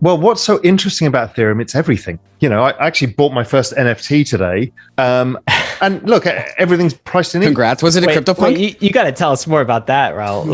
Well, what's so interesting about Ethereum, it's everything. I actually bought my first NFT today. And look, everything's priced in. Congrats. Was it a CryptoPunk? You got to tell us more about that, Raoul.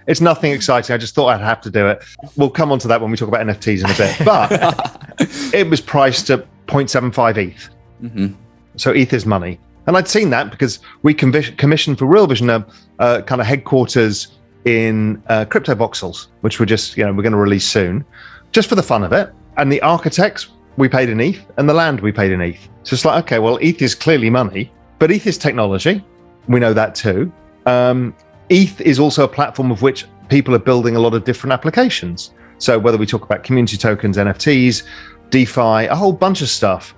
It's nothing exciting. I just thought I'd have to do it. We'll come on to that when we talk about NFTs in a bit. But it was priced at 0.75 ETH. Mm-hmm. So ETH is money. And I'd seen that because we commissioned for Real Vision a kind of headquarters in crypto voxels, which we're going to release soon, just for the fun of it. And the architects, we paid in ETH, and the land we paid in ETH. So it's like, okay, well, ETH is clearly money, but ETH is technology. We know that too. ETH is also a platform of which people are building a lot of different applications. So whether we talk about community tokens, NFTs, DeFi, a whole bunch of stuff,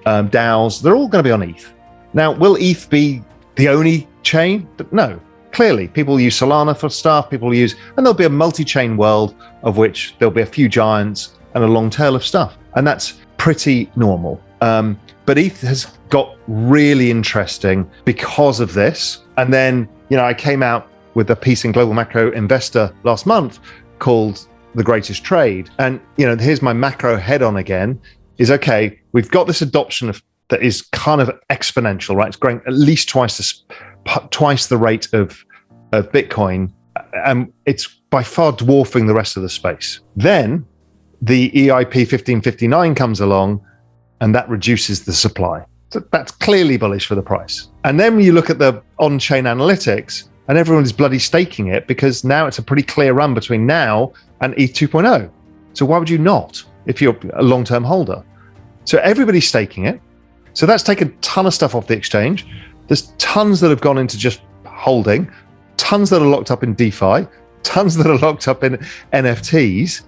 DAOs, they're all going to be on ETH. Now, will ETH be the only chain? No. Clearly, people use Solana for stuff, and there'll be a multi-chain world of which there'll be a few giants and a long tail of stuff. And that's pretty normal. But ETH has got really interesting because of this. And then, I came out with a piece in Global Macro Investor last month called The Greatest Trade. And, here's my macro head on again, is okay, we've got this adoption that is kind of exponential, right? It's growing at least twice the rate of Bitcoin, and it's by far dwarfing the rest of the space. Then the EIP 1559 comes along, and that reduces the supply. So that's clearly bullish for the price. And then when you look at the on-chain analytics, and everyone is bloody staking it because now it's a pretty clear run between now and ETH 2.0. So why would you not if you're a long-term holder? So everybody's staking it. So that's taken a ton of stuff off the exchange. There's tons that have gone into just holding, tons that are locked up in DeFi, tons that are locked up in NFTs,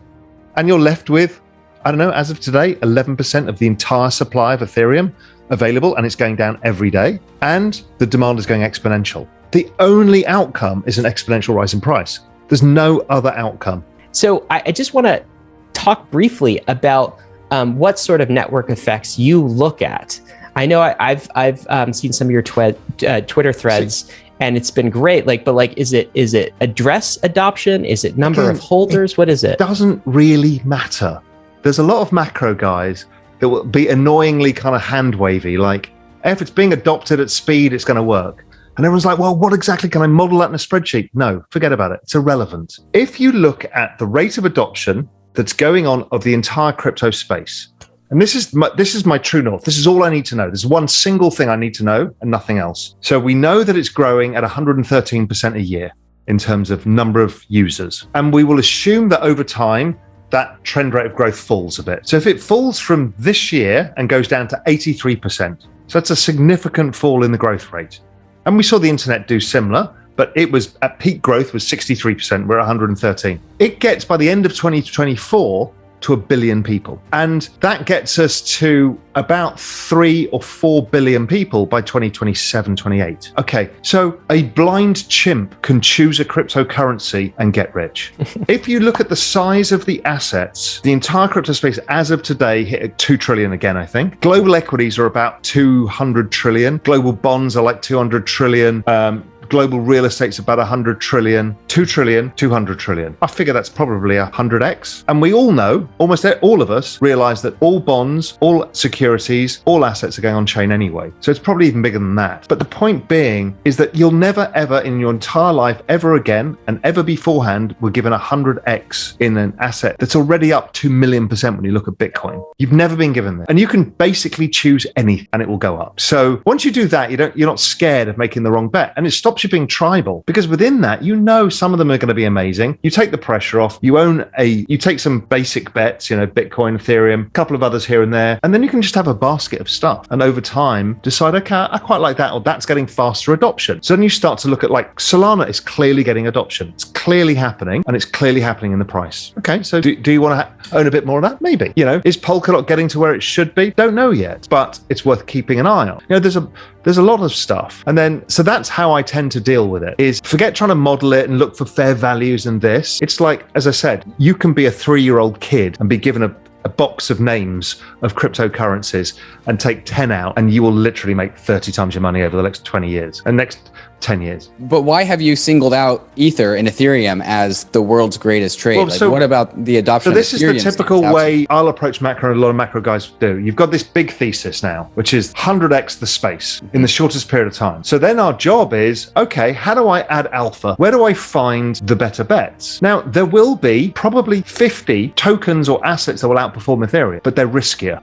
and you're left with, I don't know, as of today, 11% of the entire supply of Ethereum available, and it's going down every day, and the demand is going exponential. The only outcome is an exponential rise in price. There's no other outcome. So I just want to talk briefly about what sort of network effects you look at. I know I've seen some of your Twitter threads, and it's been great. Is it address adoption? Is it number of holders? What is it? It doesn't really matter. There's a lot of macro guys that will be annoyingly kind of hand wavy, like if it's being adopted at speed, it's going to work. And everyone's like, well, what exactly can I model that in a spreadsheet? No, forget about it. It's irrelevant. If you look at the rate of adoption that's going on of the entire crypto space, and this is my true north. This is all I need to know. There's one single thing I need to know and nothing else. So we know that it's growing at 113% a year in terms of number of users. And we will assume that over time, that trend rate of growth falls a bit. So if it falls from this year and goes down to 83%, so that's a significant fall in the growth rate. And we saw the internet do similar, but it was at peak growth was 63%. We're at 113. It gets by the end of 2024 to 1 billion people. And that gets us to about 3 or 4 billion people by 2027, 28. Okay, so a blind chimp can choose a cryptocurrency and get rich. If you look at the size of the assets, the entire crypto space as of today hit at 2 trillion again, I think. Global equities are about 200 trillion. Global bonds are like 200 trillion. Global real estate's about 100 trillion, 2 trillion, 200 trillion. I figure that's probably 100x. And we all know, almost all of us realize that all bonds, all securities, all assets are going on chain anyway. So it's probably even bigger than that. But the point being is that you'll never ever in your entire life ever again and ever beforehand were given 100x in an asset that's already up 2 million% when you look at Bitcoin. You've never been given that. And you can basically choose anything and it will go up. So once you do that, you're not scared of making the wrong bet. And it stops you being tribal, because within that, some of them are going to be amazing. You take the pressure off, you take some basic bets, Bitcoin, Ethereum, a couple of others here and there, and then you can just have a basket of stuff. And over time, decide, okay, I quite like that, or that's getting faster adoption. So then you start to look at Solana is clearly getting adoption. It's clearly happening, and it's clearly happening in the price. Okay, so do you want to own a bit more of that? Maybe. Is Polkadot getting to where it should be? Don't know yet, but it's worth keeping an eye on. There's a lot of stuff. And then, so that's how I tend to deal with it, is forget trying to model it and look for fair values and this. It's like, as I said, you can be a 3-year-old kid and be given a box of names of cryptocurrencies and take 10 out and you will literally make 30 times your money over the next 20 years. And next 10 years. But why have you singled out Ether and Ethereum as the world's greatest trade? Well, what about the adoption of Ethereum? So this is the typical way I'll approach macro, and a lot of macro guys do. You've got this big thesis now, which is 100x the space in the shortest period of time. So then our job is, okay, how do I add alpha? Where do I find the better bets? Now, there will be probably 50 tokens or assets that will outperform Ethereum, but they're riskier.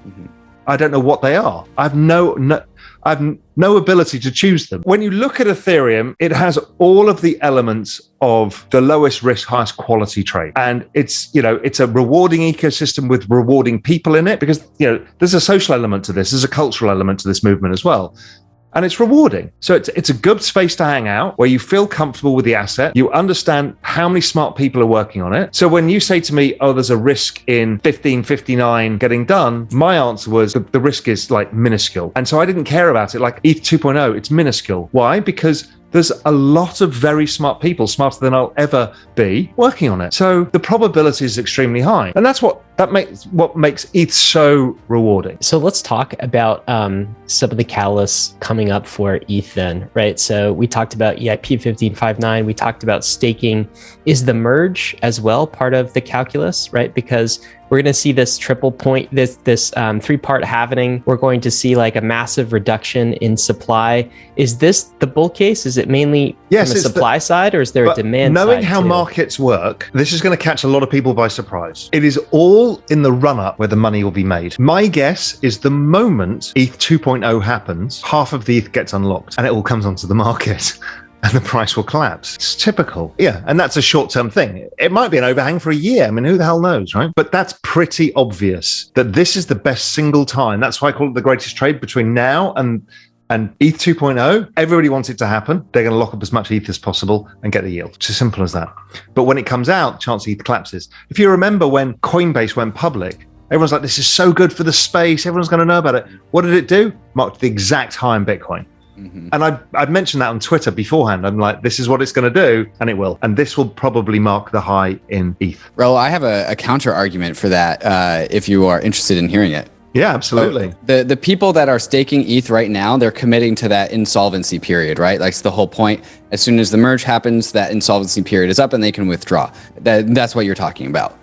I don't know what they are. I have no ability to choose them. When you look at Ethereum, it has all of the elements of the lowest risk, highest quality trade. And it's a rewarding ecosystem with rewarding people in it, because, there's a social element to this. There's a cultural element to this movement as well. And it's rewarding. So it's a good space to hang out where you feel comfortable with the asset. You understand how many smart people are working on it. So when you say to me, oh, there's a risk in 1559 getting done, my answer was the risk is like minuscule. And so I didn't care about it. Like ETH 2.0, it's minuscule. Why? Because there's a lot of very smart people, smarter than I'll ever be, working on it. So the probability is extremely high. And that's what makes ETH so rewarding. So let's talk about some of the catalysts coming up for ETH then, right? So we talked about EIP 1559, we talked about staking. Is the merge as well part of the calculus, right? Because we're going to see this triple point, this three-part halvening. We're going to see like a massive reduction in supply. Is this the bull case? Is it mainly from the supply side, or is there a demand side? Knowing how markets work, this is going to catch a lot of people by surprise. It is all in the run-up where the money will be made. My guess is the moment ETH 2.0 happens, half of the ETH gets unlocked and it all comes onto the market. And the price will collapse. It's typical. Yeah, and that's a short-term thing. It might be an overhang for a year. I mean, who the hell knows, right? But that's pretty obvious that this is the best single time. That's why I call it the greatest trade between now and ETH 2.0. Everybody wants it to happen. They're going to lock up as much ETH as possible and get the yield. It's as simple as that. But when it comes out, chance ETH collapses. If you remember when Coinbase went public, everyone's like, this is so good for the space. Everyone's going to know about it. What did it do? Marked the exact high in Bitcoin. And I'd mentioned that on Twitter beforehand. I'm like, this is what it's going to do, and it will. And this will probably mark the high in ETH. Raoul, I have a counter argument for that if you are interested in hearing it. Yeah, absolutely. So the people that are staking ETH right now, they're committing to that insolvency period, right? Like, it's the whole point. As soon as the merge happens, that insolvency period is up and they can withdraw. That's what you're talking about.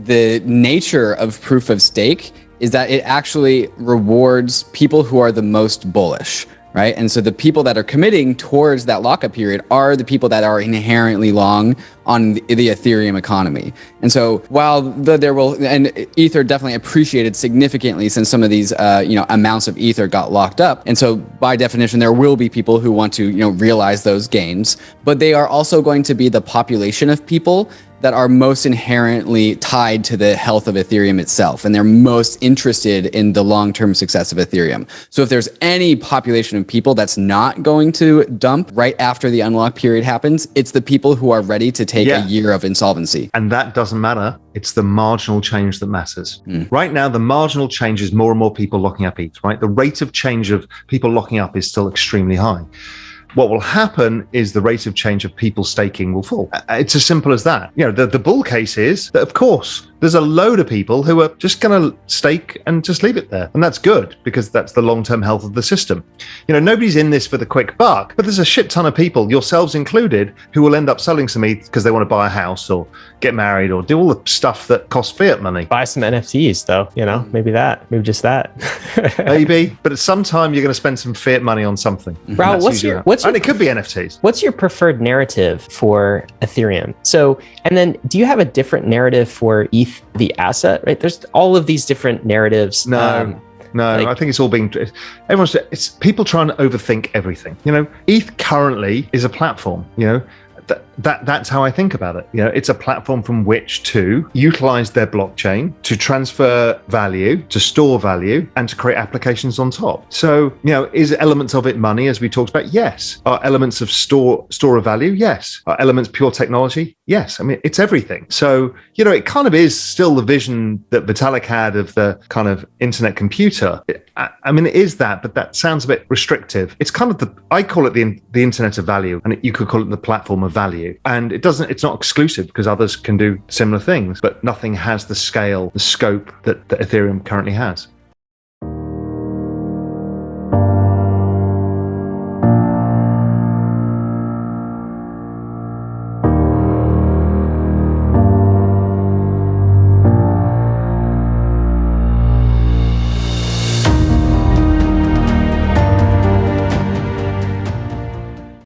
The nature of proof of stake is that it actually rewards people who are the most bullish. Right. And so the people that are committing towards that lockup period are the people that are inherently long on the Ethereum economy. And so while and Ether definitely appreciated significantly since some of these, amounts of Ether got locked up. And so by definition, there will be people who want to, realize those gains, but they are also going to be the population of people that are most inherently tied to the health of Ethereum itself, and they're most interested in the long-term success of Ethereum. So if there's any population of people that's not going to dump right after the unlock period happens, it's the people who are ready to take a year of insolvency. And that doesn't matter. It's the marginal change that matters. Right now, the marginal change is more and more people locking up ETH, right? The rate of change of people locking up is still extremely high. What will happen is the rate of change of people staking will fall. It's as simple as that. The bull case is that, of course, there's a load of people who are just going to stake and just leave it there. And that's good, because that's the long-term health of the system. Nobody's in this for the quick buck, but there's a shit ton of people, yourselves included, who will end up selling some ETH because they want to buy a house or get married or do all the stuff that costs fiat money. Buy some NFTs though, maybe just that. Maybe, but at some time you're going to spend some fiat money on something. Raoul, and it could be NFTs. What's your preferred narrative for Ethereum? So, and then do you have a different narrative for ETH, the asset, right? There's all of these different narratives. No, I think it's all it's people trying to overthink everything. ETH currently is a platform, that's how I think about it. It's a platform from which to utilize their blockchain to transfer value, to store value, and to create applications on top. So, is elements of it money, as we talked about? Yes. Are elements of store of value? Yes. Are elements pure technology? Yes. I mean, it's everything. So, it kind of is still the vision that Vitalik had of the kind of internet computer. I mean, it is that, but that sounds a bit restrictive. It's kind of I call it the internet of value, and you could call it the platform of value. And it's not exclusive, because others can do similar things, but nothing has the scale, the scope that Ethereum currently has.